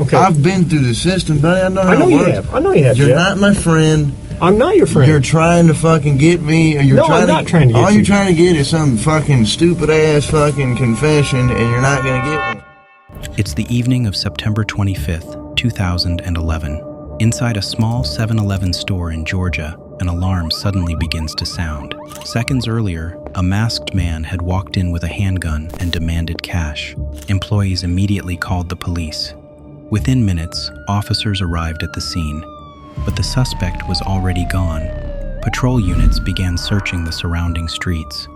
Okay. I've been through the system, buddy. I know how it works. You have. I know you have, You're Jeff. not my friend. I'm not your friend. You're trying to fucking get me. Or you're I'm not trying to get you. All you're trying to get is some fucking stupid-ass fucking confession, and you're not going to get one. It's the evening of September 25th, 2011. Inside a small 7-Eleven store in Georgia, an alarm suddenly begins to sound. Seconds earlier, a masked man had walked in with a handgun and demanded cash. Employees immediately called the police. Within minutes, officers arrived at the scene, but the suspect was already gone. Patrol units began searching the surrounding streets.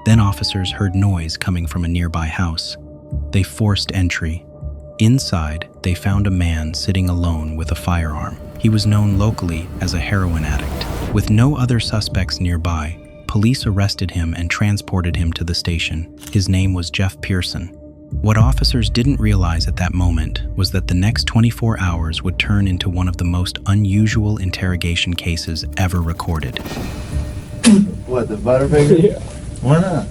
Then officers heard noise coming from a nearby house. They forced entry. Inside, they found a man sitting alone with a firearm. He was known locally as a heroin addict. With no other suspects nearby, police arrested him and transported him to the station. His name was Jeff Pearson. What officers didn't realize at that moment was that the next 24 hours would turn into one of the most unusual interrogation cases ever recorded. What, the Butterfinger? Yeah. Why not?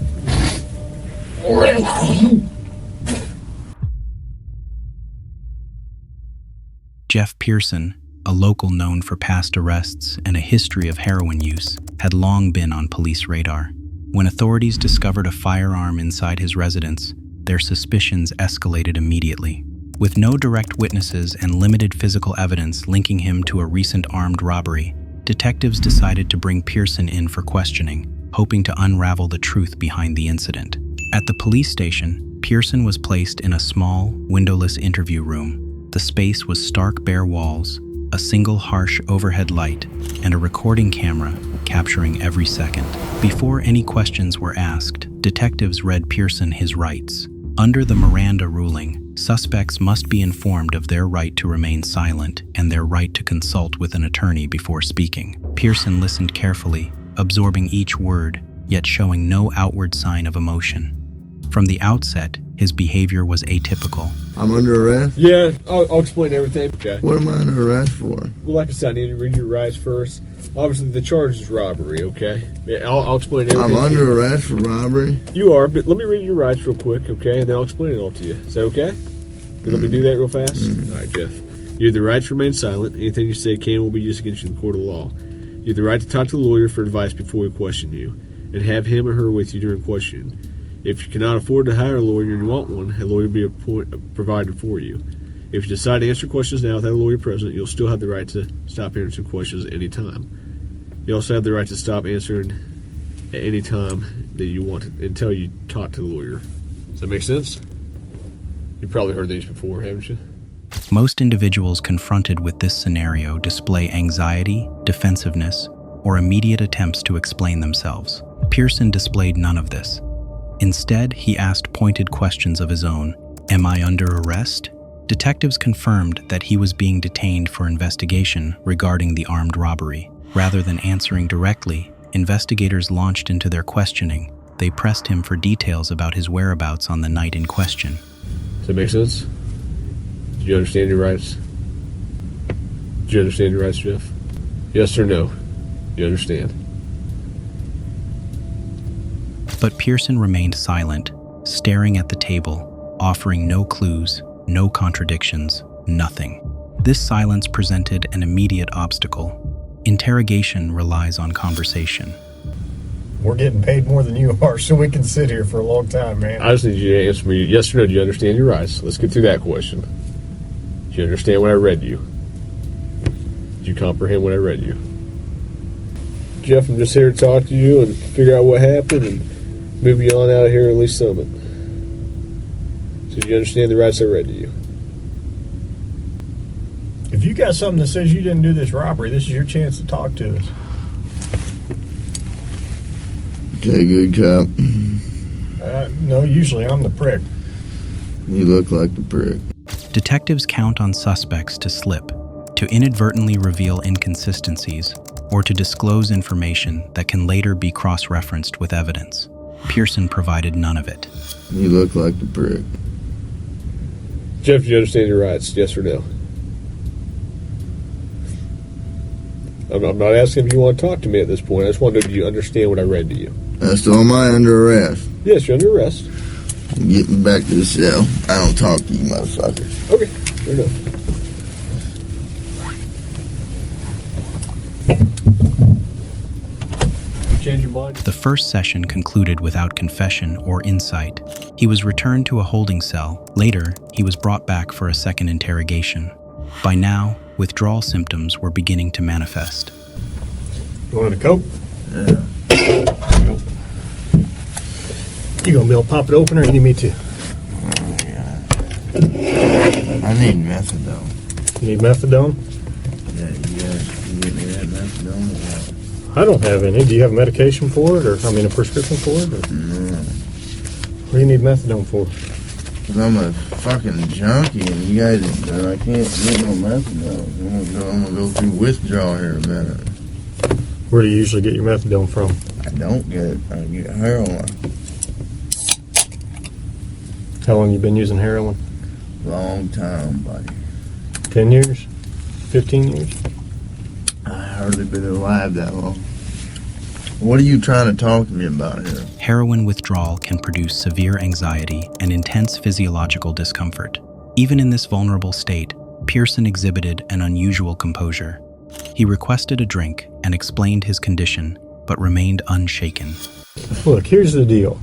Jeff Pearson, a local known for past arrests and a history of heroin use, had long been on police radar. When authorities discovered a firearm inside his residence, their suspicions escalated immediately. With no direct witnesses and limited physical evidence linking him to a recent armed robbery, detectives decided to bring Pearson in for questioning, hoping to unravel the truth behind the incident. At the police station, Pearson was placed in a small, windowless interview room. The space was stark bare walls, a single harsh overhead light, and a recording camera capturing every second. Before any questions were asked, detectives read Pearson his rights. Under the Miranda ruling, suspects must be informed of their right to remain silent and their right to consult with an attorney before speaking. Pearson listened carefully, absorbing each word, yet showing no outward sign of emotion. From the outset, his behavior was atypical. I'm under arrest? Yeah, I'll explain everything. Okay. What am I under arrest for? Well, like I said, I need to read your rights first. Obviously, the charge is robbery, okay? Yeah, I'll explain everything. I'm under arrest for robbery? You are, but let me read your rights real quick, okay? And then I'll explain it all to you. Is that okay? Let me do that real fast? All right, Jeff. You have the right to remain silent. Anything you say can will be used against you in the court of law. You have the right to talk to the lawyer for advice before we question you, and have him or her with you during questioning. If you cannot afford to hire a lawyer and you want one, a lawyer will be provided for you. If you decide to answer questions now without a lawyer present, you'll still have the right to stop answering questions at any time. You also have the right to stop answering at any time that you want until you talk to the lawyer. Does that make sense? You've probably heard these before, haven't you? Most individuals confronted with this scenario display anxiety, defensiveness, or immediate attempts to explain themselves. Pearson displayed none of this. Instead, he asked pointed questions of his own. Am I under arrest? Detectives confirmed that he was being detained for investigation regarding the armed robbery. Rather than answering directly, investigators launched into their questioning. They pressed him for details about his whereabouts on the night in question. Does that make sense? Do you understand your rights? Do you understand your rights, Jeff? Yes or no? You understand? But Pearson remained silent, staring at the table, offering no clues, no contradictions, nothing. This silence presented an immediate obstacle. Interrogation relies on conversation. We're getting paid more than you are, so we can sit here for a long time, man. I just need you to answer me yes or no. Do you understand your rights? Let's get through that question. Do you understand what I read you? Do you comprehend what I read you? Jeff, I'm just here to talk to you and figure out what happened and move you on out of here, at least some of it. So do you understand the rights I read to you? If you got something that says you didn't do this robbery, this is your chance to talk to us. Okay, good cop. No, usually I'm the prick. You look like the prick. Detectives count on suspects to slip, to inadvertently reveal inconsistencies, or to disclose information that can later be cross-referenced with evidence. Pearson provided none of it. You look like the prick. Jeff, do you understand your rights? Yes or no? I'm not asking if you want to talk to me at this point. I just want to know, do you understand what I read to you? So am I under arrest? Yes, you're under arrest. Get me back to the cell. I don't talk to you motherfuckers. Okay, fair enough. Change your mind? The first session concluded without confession or insight. He was returned to a holding cell. Later, he was brought back for a second interrogation. By now, withdrawal symptoms were beginning to manifest. You wanted a Coke? Yeah. You gonna be able to pop it open, or you need me to? Oh, yeah. I need methadone. You need methadone? Yeah, you guys can get me that methadone or what? I don't have any. Do you have medication for it, or a prescription for it? Or? No. What do you need methadone for? Because I'm a fucking junkie, and you guys, I can't get no methadone. I'm gonna go through withdrawal here in a minute. Where do you usually get your methadone from? I don't get it. I get heroin. How long you been using heroin? Long time, buddy. 10 years? 15 years? I hardly been alive that long. What are you trying to talk to me about here? Heroin withdrawal can produce severe anxiety and intense physiological discomfort. Even in this vulnerable state, Pearson exhibited an unusual composure. He requested a drink and explained his condition, but remained unshaken. Look, here's the deal.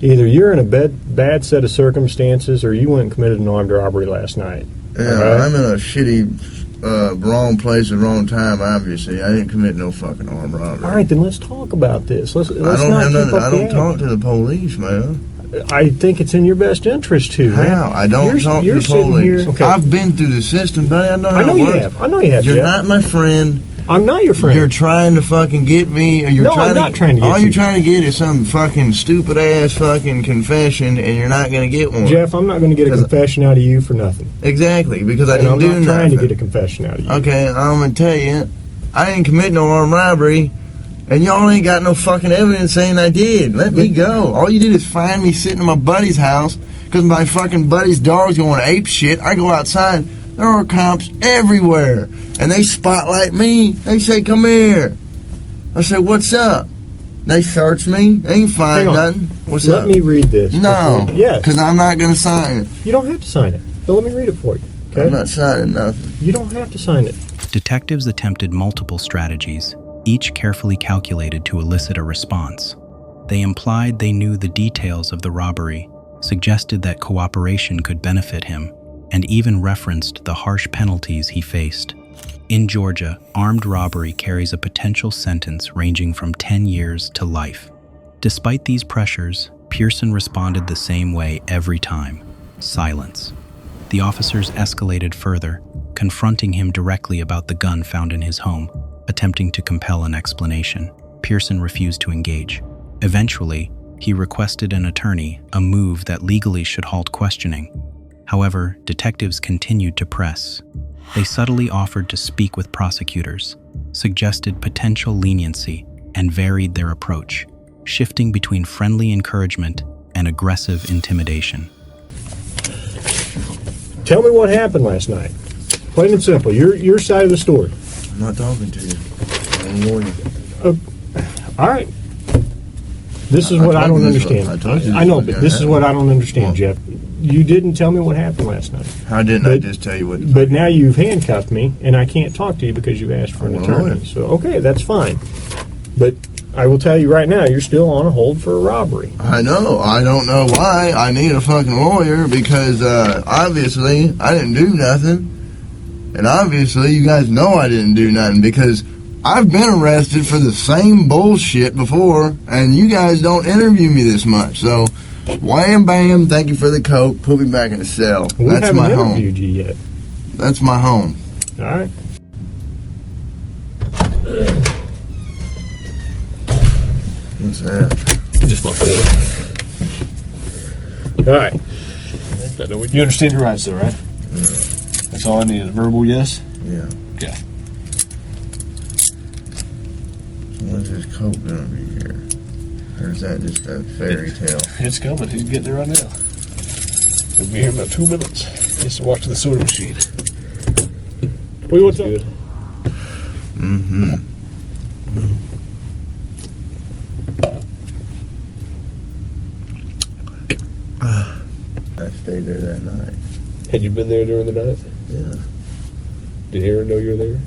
Either you're in a bad set of circumstances, or you went and committed an armed robbery last night. Yeah, right? I'm in a shitty, wrong place at the wrong time, obviously. I didn't commit no fucking armed robbery. All right, then let's talk about this. Let's I talk don't talk to the police, man. I think it's in your best interest to. How? Man. I don't talk to you're the sitting police. here- okay. I've been through the system, buddy. I know how I know it you works. have. I know you have. You're Jeff. not my friend. I'm not your friend. You're trying to fucking get me. Or you're No, trying I'm not trying to get all you. you're trying to get is some fucking stupid ass fucking confession, and you're not going to get one. Jeff, I'm not going to get a confession out of you for nothing. Exactly, because I And didn't I'm do not nothing. trying to get a confession out of you. Okay, I'm going to tell you, I didn't commit no armed robbery, and y'all ain't got no fucking evidence saying I did. Let me go. All you did is find me sitting in my buddy's house because my fucking buddy's dog's going ape shit. I go outside. There are cops everywhere, and they spotlight me. They say, "Come here." I say, "What's up?" They search me. They ain't find Hang on. nothing. What's Let up? me read this. No. before- Yes. Because I'm not going to sign it. You don't have to sign it. But let me read it for you. Okay? I'm not signing nothing. You don't have to sign it. Detectives attempted multiple strategies, each carefully calculated to elicit a response. They implied they knew the details of the robbery, suggested that cooperation could benefit him, and even referenced the harsh penalties he faced. In Georgia, armed robbery carries a potential sentence ranging from 10 years to life. Despite these pressures, Pearson responded the same way every time: silence. The officers escalated further, confronting him directly about the gun found in his home, attempting to compel an explanation. Pearson refused to engage. Eventually, he requested an attorney, a move that legally should halt questioning. However, detectives continued to press. They subtly offered to speak with prosecutors, suggested potential leniency, and varied their approach, shifting between friendly encouragement and aggressive intimidation. Tell me what happened last night. Plain and simple. Your side of the story. I'm not talking to you. I'm a lawyer. All right. This is what I don't understand. I know, but this is what I don't understand, Jeff. You didn't tell me what happened last night. How didn't I just tell you what? But now you've handcuffed me, and I can't talk to you because you asked for an I'm a attorney. lawyer. So, okay, that's fine. But I will tell you right now, you're still on a hold for a robbery. I know. I don't know why. I need a fucking lawyer because obviously I didn't do nothing. And obviously you guys know I didn't do nothing because I've been arrested for the same bullshit before, and you guys don't interview me this much. So, wham bam, thank you for the coke. Put me back in the cell. We That's haven't my interviewed home. you yet. That's my home. All right. What's that? Just fuck with it. All right. You understand your rights, though, right? That's all I need is a verbal yes? Yeah. Okay. So when's this coke gonna be here? Or is that just a fairy tale? It's coming. He's getting there right now. He'll be here in about 2 minutes. Just to watch the soda machine. Well, what's good? Mm-hmm. I stayed there that night. Had you been there during the night? Yeah. Did Aaron know you were there?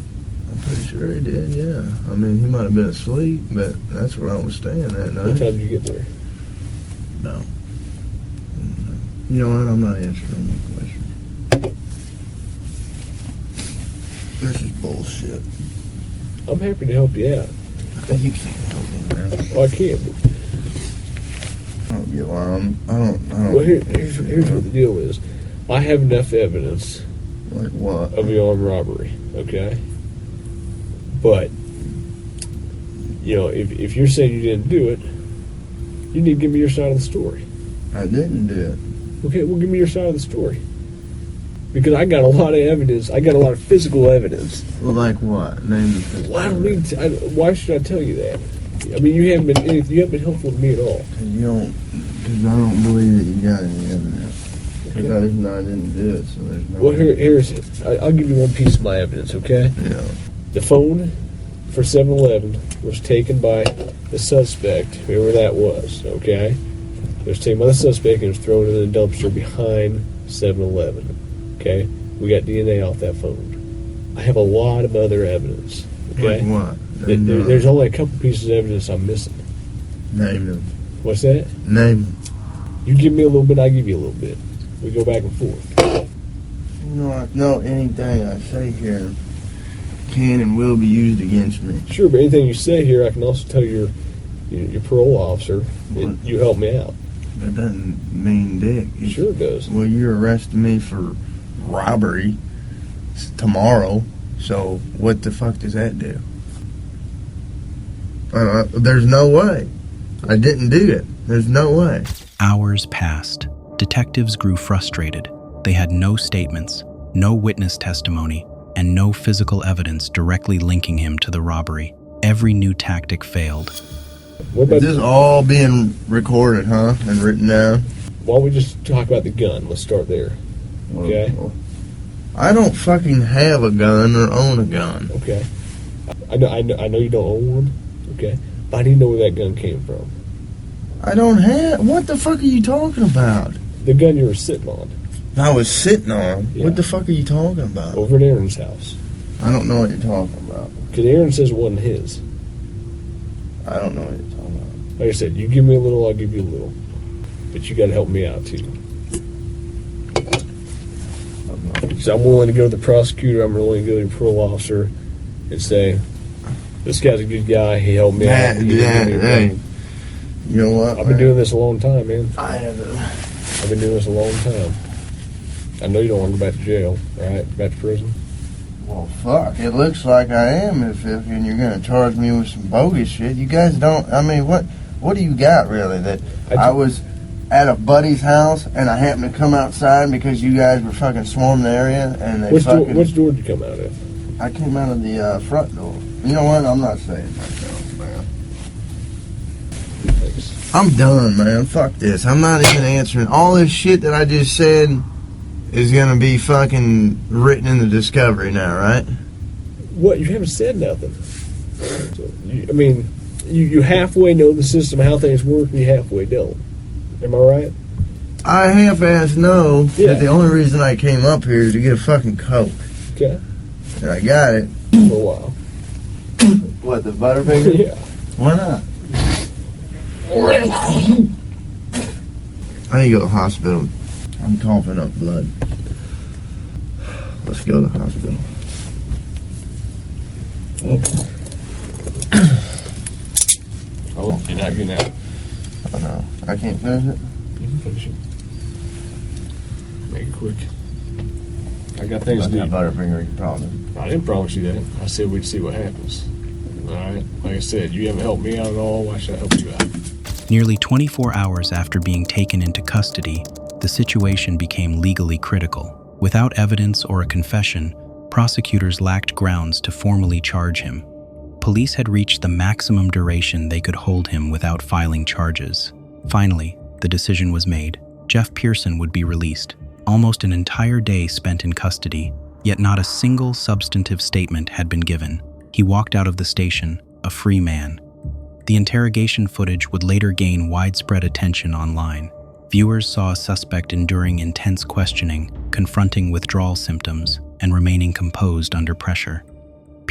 I'm pretty sure he did, yeah. I mean, he might have been asleep, but that's where I was staying that night. What time did you get there? No. You know what? I'm not answering that question. This is bullshit. I'm happy to help you out. You can't help me, man. Well, I can't. I don't get why I don't. Well, here's what the deal is. I have enough evidence Like what? of the armed robbery, okay? But, you know, if you're saying you didn't do it, you need to give me your side of the story. I didn't do it. Okay, well, give me your side of the story. Because I got a lot of evidence. I got a lot of physical evidence. Well, like what? Name the physical. Well, I don't need to. Why should I tell you that? I mean, you haven't been helpful to me at all. Because I don't believe that you got any evidence. Because I didn't do it, so there's no. Well, here's. I'll give you one piece of my evidence, okay? Yeah. The phone for 7-Eleven was taken by the suspect, whoever that was, okay? It was taken by the suspect and was thrown in the dumpster behind 7-Eleven, okay? We got DNA off that phone. I have a lot of other evidence, okay? Like what? There's only a couple pieces of evidence I'm missing. Name them. What's that? Name them. You give me a little bit, I give you a little bit. We go back and forth. No, anything I say here can and will be used against me. Sure, but anything you say here, I can also tell your parole officer that you helped me out. That doesn't mean dick. Sure it does. Well, you're arresting me for robbery tomorrow, so what the fuck does that do? There's no way. I didn't do it. There's no way. Hours passed. Detectives grew frustrated. They had no statements, no witness testimony, and no physical evidence directly linking him to the robbery. Every new tactic failed. What about This is all being recorded, huh? And written down? Why don't we just talk about the gun? Let's start there. Okay. I don't fucking have a gun or own a gun. Okay. I know you don't own one. Okay. But I need to know where that gun came from. I don't have. What the fuck are you talking about? The gun you were sitting on. I was sitting on. Yeah. What the fuck are you talking about? Over at Aaron's house. I don't know what you're talking about. Because Aaron says it wasn't his. I don't know what you're talking about. Like I said, you give me a little, I'll give you a little. But you got to help me out too. So I'm willing to go to the prosecutor. I'm willing to go to the parole officer and say, "This guy's a good guy. He helped me out." Hey, you know what? I've been doing this a long time, man. I have I've been doing this a long time. I know you don't want to go back to jail, right? Back to prison. Well, fuck. It looks like I am. If and you're gonna charge me with some bogus shit, you guys don't. I mean, what do you got really? That I was at a buddy's house and I happened to come outside because you guys were fucking swarming the area and they Which door did you come out of? I came out of the front door. You know what? I'm not saying myself, man. Thanks. I'm done, man. Fuck this. I'm not even answering. All this shit that I just said is gonna be fucking written in the discovery now, right? What? You haven't said nothing. You halfway know the system, how things work, and you halfway don't. Am I right? I half-ass know Yeah. that the only reason I came up here is to get a fucking Coke. Okay. And I got it. For a while. What, the Butterfinger? Yeah. Why not? I need to go to the hospital. I'm coughing up blood. Let's go to the hospital. Oh, you're not getting out. Oh no, I can't finish it. You can finish it. Make it quick. I got things to do. That Butterfinger, you probably. I didn't promise you that. I said we'd see what happens. All right? Like I said, you haven't helped me out at all. Why should I help you out? Nearly 24 hours after being taken into custody, the situation became legally critical. Without evidence or a confession, prosecutors lacked grounds to formally charge him. Police had reached the maximum duration they could hold him without filing charges. Finally, the decision was made. Jeff Pearson would be released. Almost an entire day spent in custody, yet not a single substantive statement had been given. He walked out of the station, a free man. The interrogation footage would later gain widespread attention online. Viewers saw a suspect enduring intense questioning, confronting withdrawal symptoms, and remaining composed under pressure.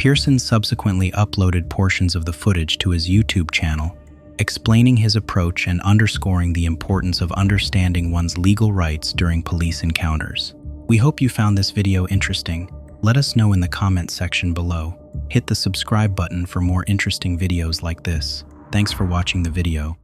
Pearson subsequently uploaded portions of the footage to his YouTube channel, explaining his approach and underscoring the importance of understanding one's legal rights during police encounters. We hope you found this video interesting. Let us know in the comments section below. Hit the subscribe button for more interesting videos like this. Thanks for watching the video.